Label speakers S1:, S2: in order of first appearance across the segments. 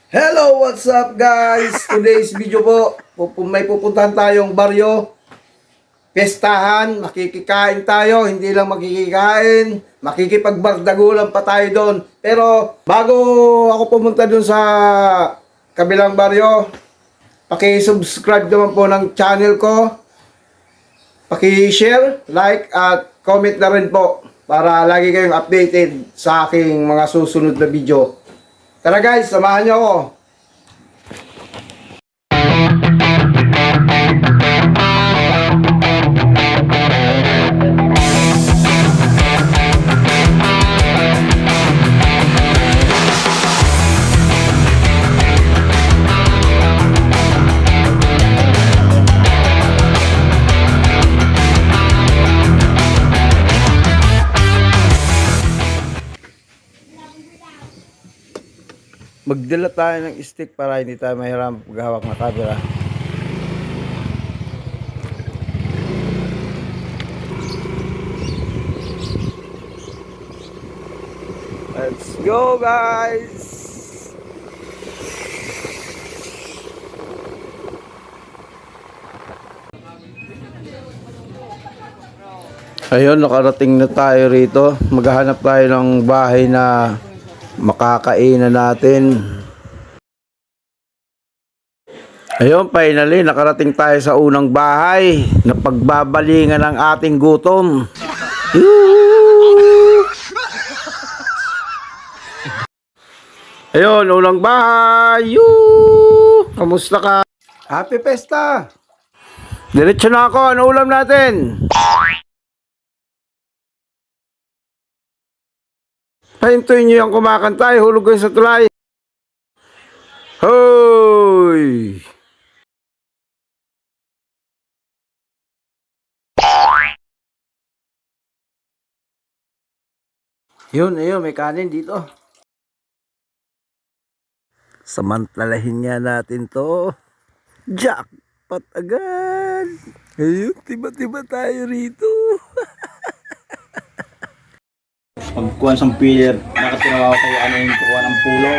S1: Hello, what's up guys? Today's video po, may pupuntahan tayong baryo. Pestahan, makikikain tayo, hindi lang makikikain, makikipagbardagulan pa tayo doon. Pero bago ako pumunta doon sa kabilang baryo, paki-subscribe naman po ng channel ko. Paki-share, like at comment na rin po para lagi kayong updated sa aking mga susunod na video. Tara guys, samahan niyo ako. Magdala tayo ng stick para hindi tayo mahirap paghawak ng camera. Let's go guys! Ayun, nakarating na tayo rito. Maghahanap tayo ng bahay na makakainan natin. Ayun, finally nakarating tayo sa unang bahay na pagbabalingan ng ating gutom. Ayun, unang bahay. Kamusta ka? Happy Pesta. Diretso na ako. Ano ulam natin? Pahintuin nyo yung kumakanta, hulog kayo sa tulay. Hoy! Yun, ayun, may kanin dito. Samantalahin nga natin to. Jackpot agad! Ayun, tiba-tiba tayo rito.
S2: Pagkuhan sa pier, nakatirawa kayo ano yung kukuha ng pulo.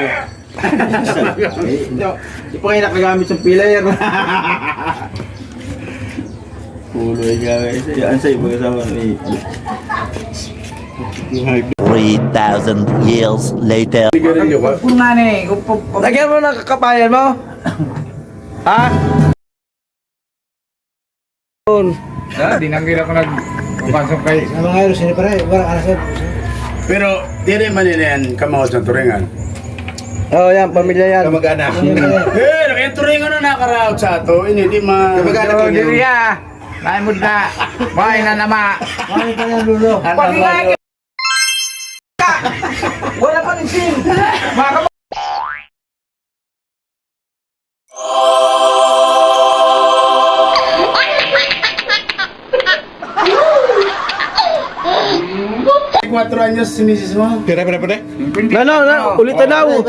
S2: Di pa kayo nakagamit sa piler. Pulo ay gawin. Yan sa iba kasama ni
S3: 3,000 years later.
S1: Lagyan mo ng kakapayan mo. Ha?
S4: Dinanggil ako nagpapasok kay
S1: Mga eros, hindi pa rin. Parang alasad.
S5: Pero di rin man yan kamahos ng turingan.
S1: Oo, yan, pamilya yan.
S5: Kamag-anak. Nakayang turingan na nakaraot sa ato. Hindi ma... Kamag-anak
S4: Pero
S5: lang yun.
S4: diriya, naimod na, bahay na nama.
S1: Bakit ka yan, Lulo?
S4: Pagkakit ka! Wala pa rin sin! Mga kapag...
S5: Quatro anyos si misis mo.
S1: No, ulitan na ako.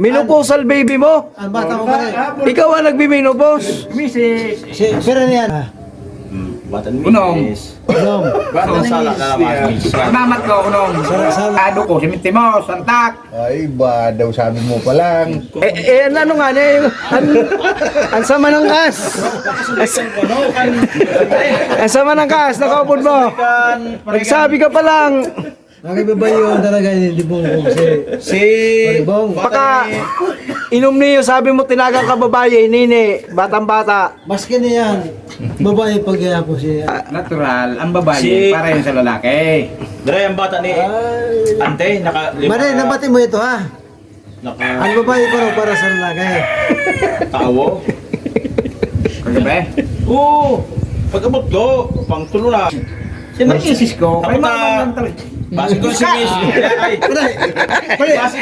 S1: Minupusal baby mo.
S6: Ang bata ko pa rin.
S1: Ikaw ang nagbiminupos.
S4: Misis!
S6: Pero niyan.
S2: batan mo.
S4: Unong.
S6: Inom.
S2: Batan sala na naman.
S4: Mamat ko, unong. Ado ko, si Mintimos, Santak.
S5: Ay, ba daw sabi mo pa lang.
S1: Ano nga na ang sama ng kas. Ang sama ng kas, nakaupod mo. Nagsabi ka pa lang.
S6: Nakibaba yun talaga hindi bong
S1: Si
S6: Bong.
S1: Baka inom niyo, sabi mo tinagang ka babae, nini, batang-bata.
S6: Maski na yan. Babae pag po siya.
S4: Natural, ang babae,
S2: Si-
S4: para yun sa lalaki.
S2: Dre, ang bata ni Ante,
S6: Mare, nabati mo ito ha. Ang babae pa raw para sa lalaki.
S2: Tawo.
S4: Kagabi?
S2: Oo. Pagkabot ko, pang tulo na.
S4: Sino isis ko? Kay
S2: Tapos
S4: mama lang talaga.
S2: Basi ko si Miss. Ay,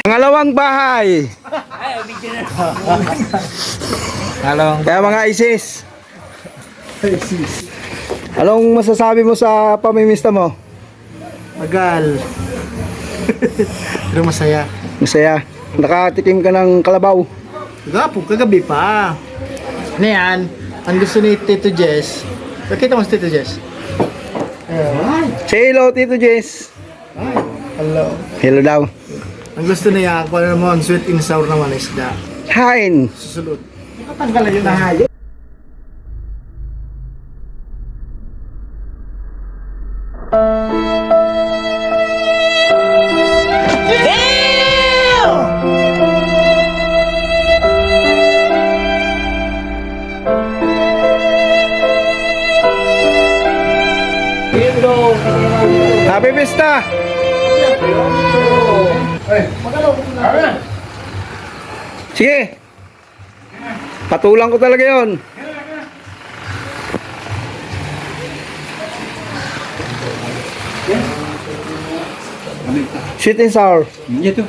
S1: Pangalawang bahay. Kaya mga ISIS. Anong masasabi mo sa pamimista mo?
S6: Magal. Pero masaya.
S1: Masaya. Nakatikim ka ng kalabaw.
S6: Gapo, kagabi pa. Ano yan? Ang gusto ni Tito Jess. Nakita mo si Tito Jess?
S1: Say hello, Tito Jess.
S6: Hello.
S1: Hello daw.
S6: Ang gusto niya, kung ano mo, sweet and sour naman isda.
S1: Hain.
S6: Susunod. Tanggalan yun na hayop.
S1: Happy Pista! Sige. Patulang ko talaga yon. Sweet and sour.
S2: Ito.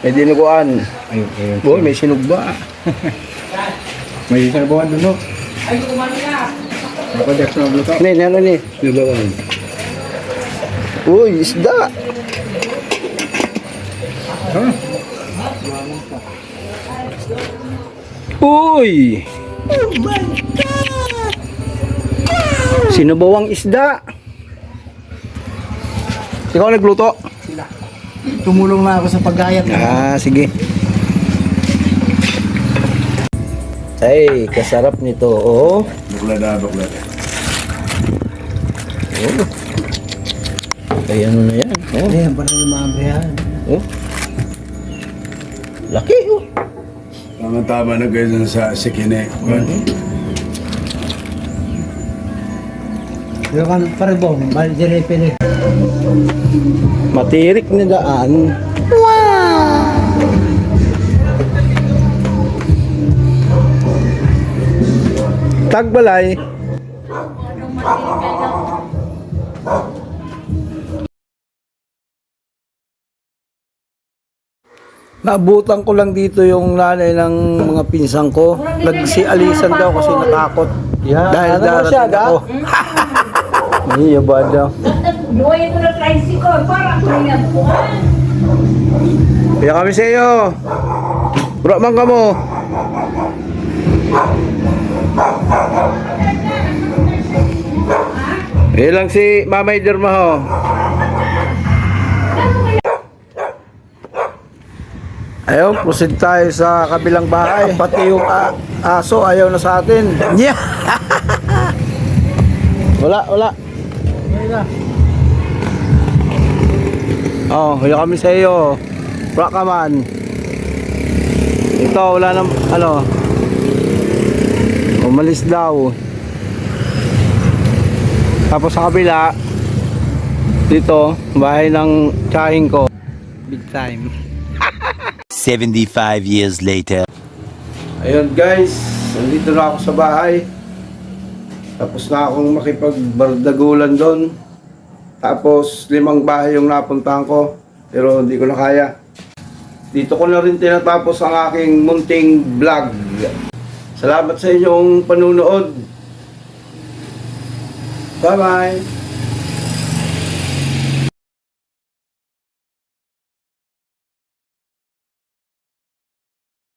S1: May dinuguan.
S2: Ayun, ayun.
S1: Boy, may sinugba.
S2: May sarbawan doon, no? Ako, Dex, na bluto.
S1: Ano ni?
S2: Sarbawan.
S1: Uy, isda. Uy! Oh my God! Sinubawang isda. Ikaw nagluto?
S6: Tumulong na ako sa paggayat.
S1: Sige. Ay, kasarap nito. Oh.
S5: Bukla na, bukla.
S1: Ay, ano na yan? Oh.
S6: Ayan, parang lumambre yan.
S1: Oh. Laki, oh.
S5: Tama-tama na kayo dun sa sikine.
S6: Pero kan paribong, bali pili.
S1: Matirik na daan. Wow! Tagbalay. Naabutan ko lang dito yung nanay ng mga pinsang ko. Nagsialisan daw kasi natakot. Dahil darating ako. Iya ba daw?
S7: Buhay ko na tricycle, parang pinagpuan.
S1: Kaya kami sa iyo. Bro, man ka mo. Ilang si Mamay Derma ho. Ayun, proceed tayo sa kabilang bahay. Pati yung aso ayaw na sa atin. Yeah. Wala. Oh, kaya kami sa iyo. Wala ka man. Ito, wala nang ano. Umalis daw. Tapos sa kabila, dito, bahay ng tsahin ko. Big time.
S3: 75 years later.
S1: Ayun guys, nandito na ako sa bahay. Tapos na akong makipagbardagulan doon. Tapos 5 bahay yung napuntahan ko. Pero hindi ko na kaya. Dito ko na rin tinatapos ang aking munting vlog. Salamat sa inyong panunood. Bye bye.